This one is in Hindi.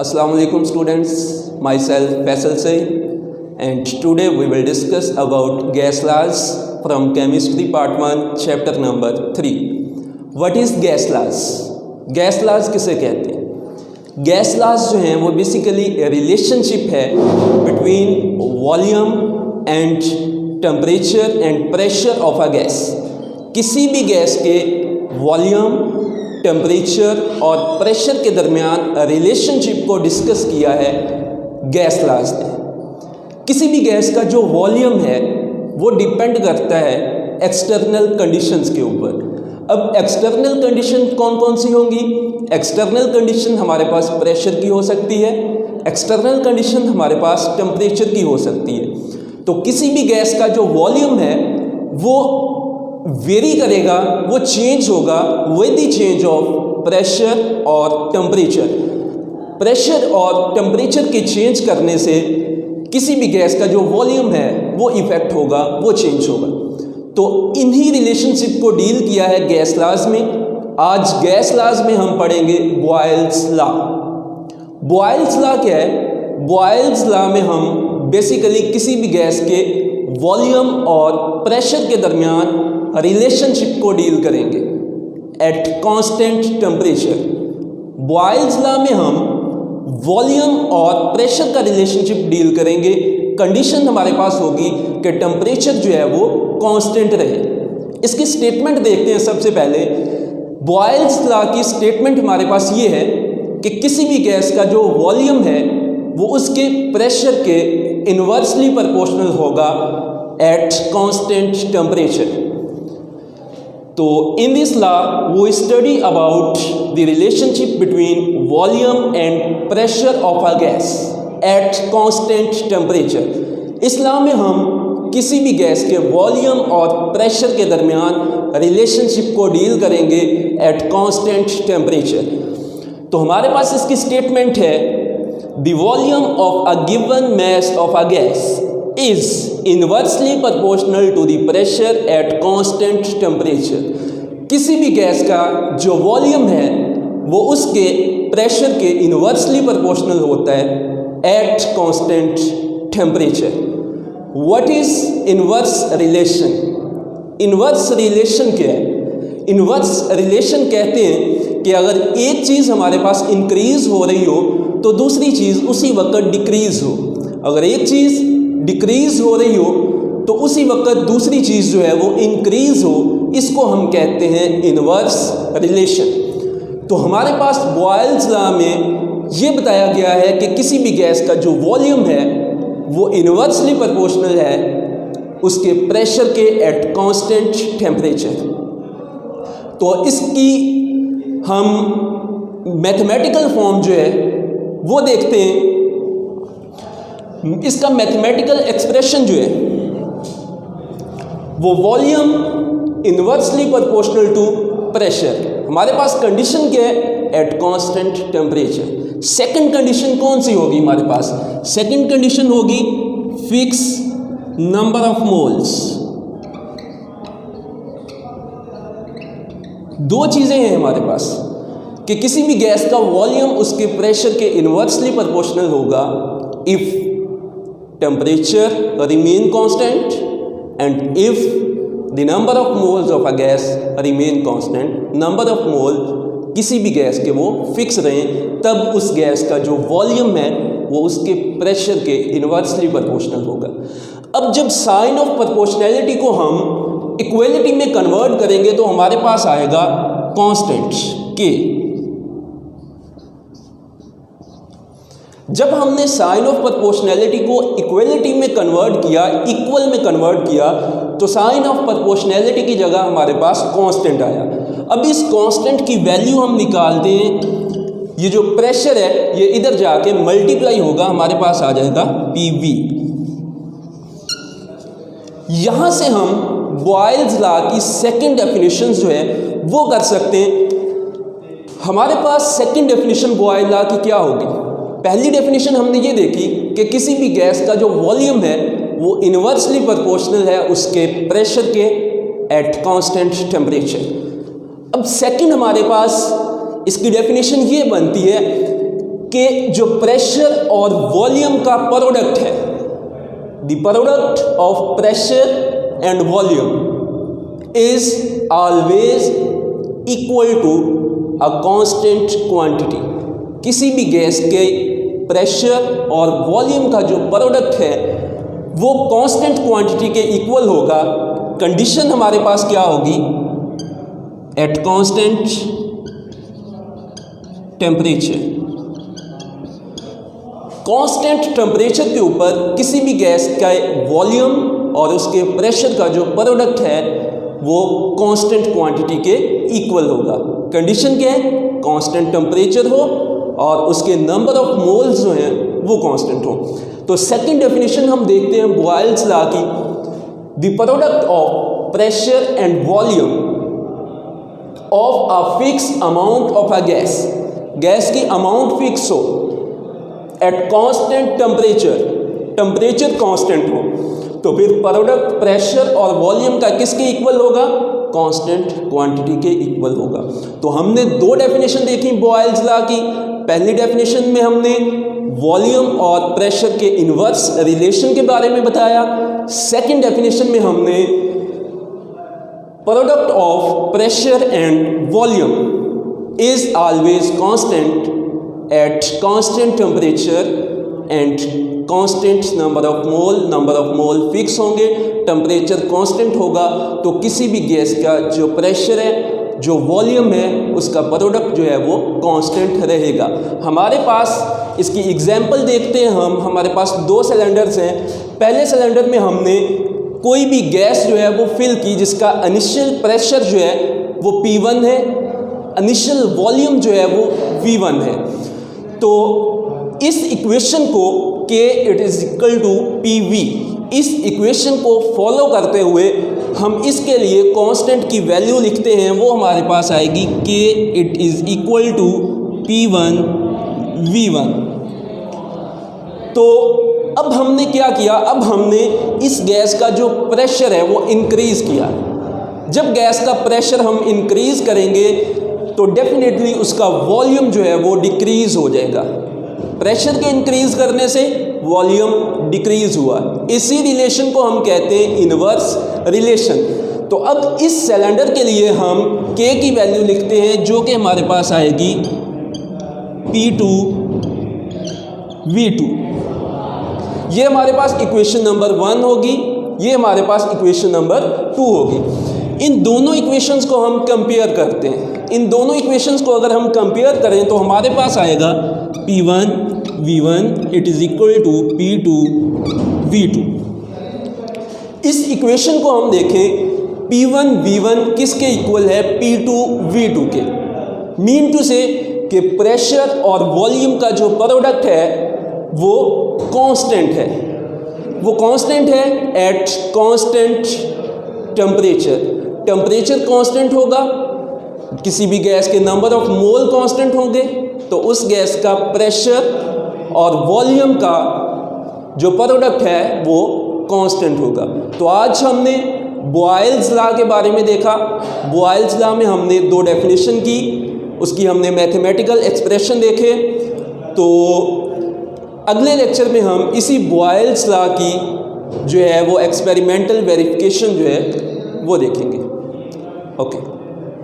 Assalamu alaikum students, myself Faisal Saeed and today we will discuss about gas laws from chemistry part 1 chapter number 3. What is gas laws? Gas laws किसे कहते हैं? Gas laws जो हैं वो बेसिकली रिलेशनशिप है between volume and temperature and pressure of a gas. किसी भी गैस के वॉल्यूम, टेम्परेचर और प्रेशर के दरमियान रिलेशनशिप को डिस्कस किया है गैस लॉज ने। किसी भी गैस का जो वॉल्यूम है वो डिपेंड करता है एक्सटर्नल कंडीशंस के ऊपर। अब एक्सटर्नल कंडीशन कौन कौन सी होंगी? एक्सटर्नल कंडीशन हमारे पास प्रेशर की हो सकती है, एक्सटर्नल कंडीशन हमारे पास टेम्परेचर की हो सकती है। तो किसी भी गैस का जो वॉल्यूम है वो वेरी करेगा, वो चेंज होगा with the change of pressure और टेम्परेचर। प्रेशर और टेम्परेचर के चेंज करने से किसी भी गैस का जो वॉल्यूम है वो इफेक्ट होगा, वो चेंज होगा। तो इन्हीं रिलेशनशिप को डील किया है गैस लॉज में। आज गैस लॉज में हम पढ़ेंगे बॉयल्स लॉ। बॉयल्स लॉ क्या है? बॉयल्स लॉ में हम बेसिकली किसी भी गैस के वॉल्यूम और प्रेशर के दरमियान रिलेशनशिप को डील करेंगे eight constant temperature. Boyle's law में हम वॉल्यूम और प्रेशर का रिलेशनशिप डील करेंगे। कंडीशन हमारे पास होगी कि टेम्परेचर जो है वो कांस्टेंट रहे। इसकी स्टेटमेंट देखते हैं। सबसे पहले बॉयल्स लॉ की स्टेटमेंट हमारे पास ये है कि किसी भी गैस का जो वॉल्यूम है वो उसके प्रेशर के इन्वर्सली प्रोपोर्शनल होगा एट कांस्टेंट टेम्परेचर। तो in this law we study about the relationship between volume and pressure of a gas at constant temperature। इस लॉ में हम किसी भी गैस के वॉल्यूम और प्रेशर के दरमियान रिलेशनशिप को डील करेंगे एट कांस्टेंट टेम्परेचर। तो हमारे पास इसकी स्टेटमेंट है the volume of a given mass of a gas is inversely proportional to the pressure at constant temperature। किसी भी गैस का जो वॉल्यूम है वो उसके प्रेशर के इन्वर्सली प्रोपोर्शनल होता है at constant temperature. What is inverse relation? Inverse relation क्या है? इन्वर्स रिलेशन कहते हैं कि अगर एक चीज़ हमारे पास इंक्रीज हो रही हो तो दूसरी चीज़ उसी वक्त डिक्रीज हो। अगर एक चीज़ डिक्रीज हो रही हो तो उसी वक्त दूसरी चीज़ जो है वो इंक्रीज हो। इसको हम कहते हैं इन्वर्स रिलेशन। तो हमारे पास बॉयल्स लॉ में ये बताया गया है कि किसी भी गैस का जो वॉल्यूम है वो इन्वर्सली प्रोपोर्शनल है उसके प्रेशर के एट कांस्टेंट टेम्परेचर। तो इसकी हम मैथमेटिकल फॉर्म जो है वो देखते हैं। इसका मैथमेटिकल एक्सप्रेशन जो है वो volume inversely proportional to pressure. हमारे पास कंडीशन क्या है? At constant temperature. Second condition कौन सी होगी हमारे पास? सेकंड कंडीशन होगी फिक्स नंबर ऑफ मोल्स। दो चीजें हैं हमारे पास कि किसी भी गैस का वॉल्यूम उसके प्रेशर के इन्वर्सली प्रोपोर्शनल होगा if temperature remain constant and if the number of moles of a gas remain constant। number of mole किसी भी गैस के वो फिक्स रहें तब उस गैस का जो वॉल्यूम है वो उसके प्रेशर के इन्वर्सली प्रोपोर्शनल होगा। अब जब साइन ऑफ प्रोपोर्शनैलिटी को हम इक्वलिटी में कन्वर्ट करेंगे तो हमारे पास आएगा कांस्टेंट के। जब हमने साइन ऑफ प्रोपोर्शनैलिटी को इक्वलिटी में कन्वर्ट किया, इक्वल में कन्वर्ट किया, तो साइन ऑफ प्रोपोर्शनैलिटी की जगह हमारे पास कांस्टेंट आया। अब इस कांस्टेंट की वैल्यू हम निकालते हैं। ये जो प्रेशर है ये इधर जाके मल्टीप्लाई होगा, हमारे पास आ जाएगा PV। यहां से हम बॉयल्स लॉ की सेकंड डेफिनेशन जो है वो कर सकते हैं। हमारे पास सेकंड डेफिनेशन बॉयल लॉ की क्या होगी? पहली डेफिनेशन हमने ये देखी कि किसी भी गैस का जो वॉल्यूम है वो इन्वर्सली प्रोपोर्शनल है उसके प्रेशर के एट कांस्टेंट टेम्परेचर। अब सेकंड हमारे पास इसकी डेफिनेशन ये बनती है कि जो प्रेशर और वॉल्यूम का प्रोडक्ट है, the product of pressure and volume is always equal to a constant quantity. किसी भी गैस के प्रेशर और वॉल्यूम का जो प्रोडक्ट है वो कांस्टेंट क्वांटिटी के इक्वल होगा। कंडीशन हमारे पास क्या होगी? Eight constant temperature. Constant temperature के ऊपर किसी भी गैस का वॉल्यूम और उसके प्रेशर का जो प्रोडक्ट है वो कांस्टेंट क्वांटिटी के इक्वल होगा। कंडीशन क्या है? कांस्टेंट टेम्परेचर हो और उसके नंबर ऑफ मोल्स जो हैं वो कांस्टेंट हो। तो सेकंड डेफिनेशन हम देखते हैं बॉयल्स लॉ की। The product of pressure and volume of a fix amount of a gas, gas की अमाउंट फिक्स हो eight constant temperature, temperature constant हो, तो फिर प्रोडक्ट प्रेशर और वॉल्यूम का किसके इक्वल होगा? कांस्टेंट क्वांटिटी के इक्वल होगा। तो हमने दो डेफिनेशन देखी बॉयल्स लॉ की। पहली डेफिनेशन में हमने वॉल्यूम और प्रेशर के इनवर्स रिलेशन के बारे में बताया। सेकंड डेफिनेशन में हमने product of pressure and volume is always constant eight constant temperature and constant number of mole fix होंगे, टेम्परेचर कांस्टेंट होगा, तो किसी भी गैस का जो प्रेशर है, जो वॉल्यूम है, उसका प्रोडक्ट जो है वो कांस्टेंट रहेगा। हमारे पास इसकी एग्जांपल देखते हैं हम। हमारे पास दो सिलेंडर्स हैं। पहले सिलेंडर में हमने कोई भी गैस जो है वो फिल की जिसका इनिशियल प्रेशर जो है वो P1 है, इनिशियल वॉल्यूम जो है वो V1 है। तो इस इक्वेशन को K it is equal to PV, इस इक्वेशन को फॉलो करते हुए हम इसके लिए कांस्टेंट की वैल्यू लिखते हैं। वो हमारे पास आएगी K it is equal to P1 V1। तो अब हमने क्या किया? अब हमने इस गैस का जो प्रेशर है वो इंक्रीज़ किया। जब गैस का प्रेशर हम इंक्रीज़ करेंगे तो डेफिनेटली उसका वॉल्यूम जो है वो डिक्रीज़ हो जाएगा। प्रेशर के इंक्रीज़ करने से वॉल्यूम डिक्रीज़ हुआ। इसी रिलेशन को हम कहते हैं इनवर्स रिलेशन। तो अब इस सिलेंडर के लिए हम K की वैल्यू लिखते हैं जो कि हमारे पास आएगी P2 V2। ये हमारे पास इक्वेशन नंबर 1 होगी, ये हमारे पास इक्वेशन नंबर 2 होगी। इन दोनों इक्वेशंस को हम कंपेयर करते हैं। इन दोनों इक्वेशंस को अगर हम कंपेयर करें तो हमारे पास आएगा P1 V1 it is equal to P2 V2। इस इक्वेशन को हम देखें, P1 V1 किसके इक्वल है? P2 V2 के। मीन टू से कि प्रेशर और वॉल्यूम का जो प्रोडक्ट है वो कांस्टेंट है। वो कांस्टेंट है at constant temperature. Temperature constant होगा, किसी भी गैस के नंबर ऑफ मोल कांस्टेंट होंगे, तो उस गैस का प्रेशर और वॉल्यूम का जो प्रोडक्ट है वो कांस्टेंट होगा। तो आज हमने बॉयल्स लॉ के बारे में देखा। बॉयल्स लॉ में हमने दो डेफिनेशन की, उसकी हमने मैथमेटिकल एक्सप्रेशन देखे। तो अगले लेक्चर में हम इसी बॉयल्स लॉ की जो है वो एक्सपेरिमेंटल वेरिफिकेशन जो है वो देखेंगे। ओके।